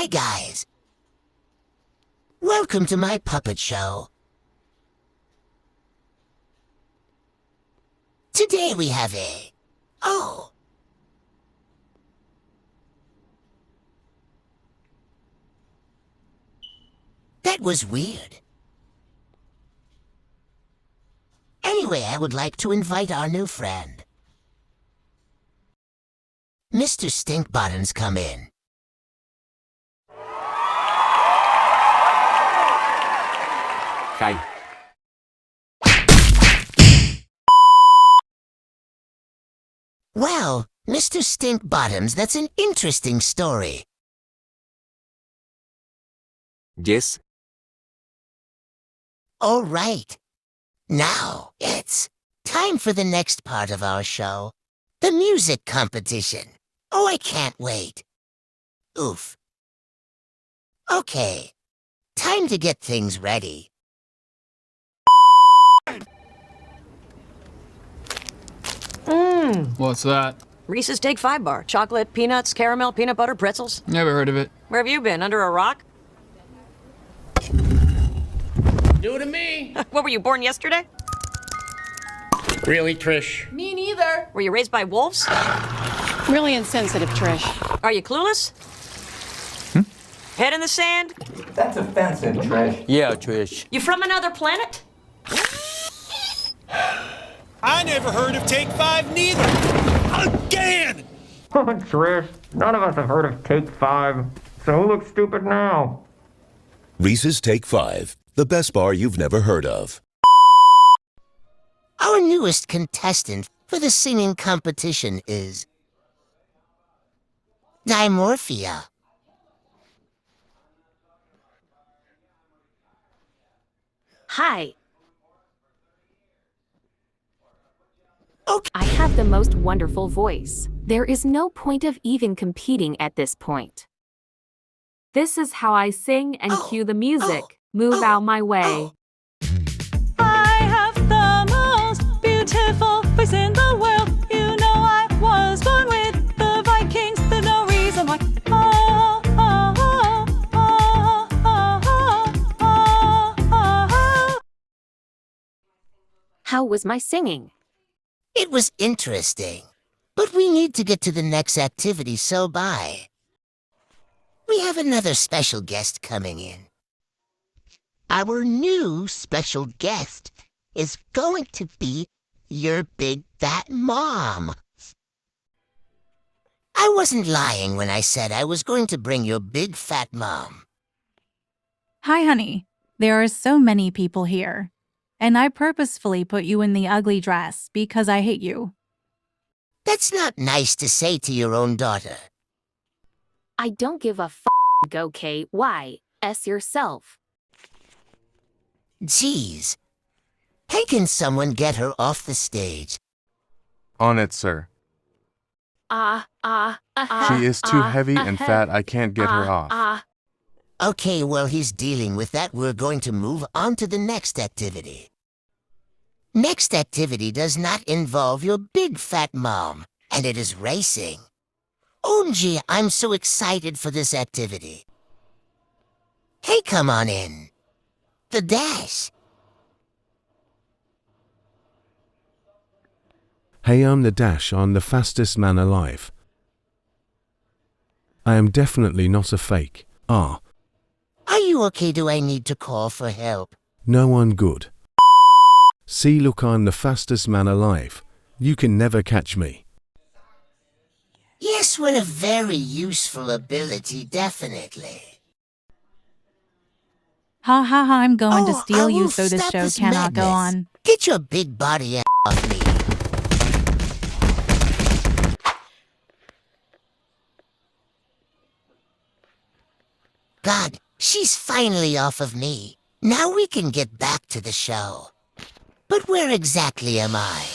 Hi guys! Welcome to my puppet show. Today we have a... Oh! That was weird. Anyway, I would like to invite our new friend. Mr. Stinkbottoms, come in. Kay. Well, Mr. Stinkbottoms, that's an interesting story. Yes. All right. Now, it's time for the next part of our show. The music competition. Oh, I can't wait. Oof. Okay. Time to get things ready. What's that? Reese's Take 5 bar. Chocolate, peanuts, caramel, peanut butter, pretzels. Never heard of it. Where have you been? Under a rock? Do to me. What, were you born yesterday? Really, Trish? Me neither. Were you raised by wolves? Really insensitive, Trish. Are you clueless? Head in the sand? That's offensive, Trish. Yeah, Trish. You from another planet? I never heard of Take 5 neither. Again! Trish, none of us have heard of Take 5, so who looks stupid now? Reese's Take 5, the best bar you've never heard of. Our newest contestant for the singing competition is... Dimorphia. Hi. Okay. I have the most wonderful voice. There is no point of even competing at this point. This is how I sing and cue the music. Move out my way. I have the most beautiful voice in the world. You know I was born with the Vikings. There's no reason why. Oh, oh, oh, oh, oh, oh, oh, oh. How was my singing? It was interesting, but we need to get to the next activity, so bye. We have another special guest coming in. Our new special guest is going to be your big fat mom. I wasn't lying when I said I was going to bring your big fat mom. Hi, honey. There are so many people here. And I purposefully put you in the ugly dress because I hate you. That's not nice to say to your own daughter. I don't give a go KYS yourself. Jeez. Hey, can someone get her off the stage? On it, sir. She is too heavy and fat. I can't get her off. Okay, well, he's dealing with that. We're going to move on to the next activity. Next activity does not involve your big fat mom, and it is racing. Oh, gee, I'm so excited for this activity. Hey, come on in. The Dash. Hey, I'm the Dash. I'm the fastest man alive. I am definitely not a fake. Are you okay? Do I need to call for help? No, I'm good. See, look, I'm the fastest man alive. You can never catch me. Yes, what a very useful ability, definitely. Ha ha ha, I'm going to I steal you will so this stop show this cannot go madness. on. Get your big body off me. God, she's finally off of me. Now we can get back to the show. But where exactly am I?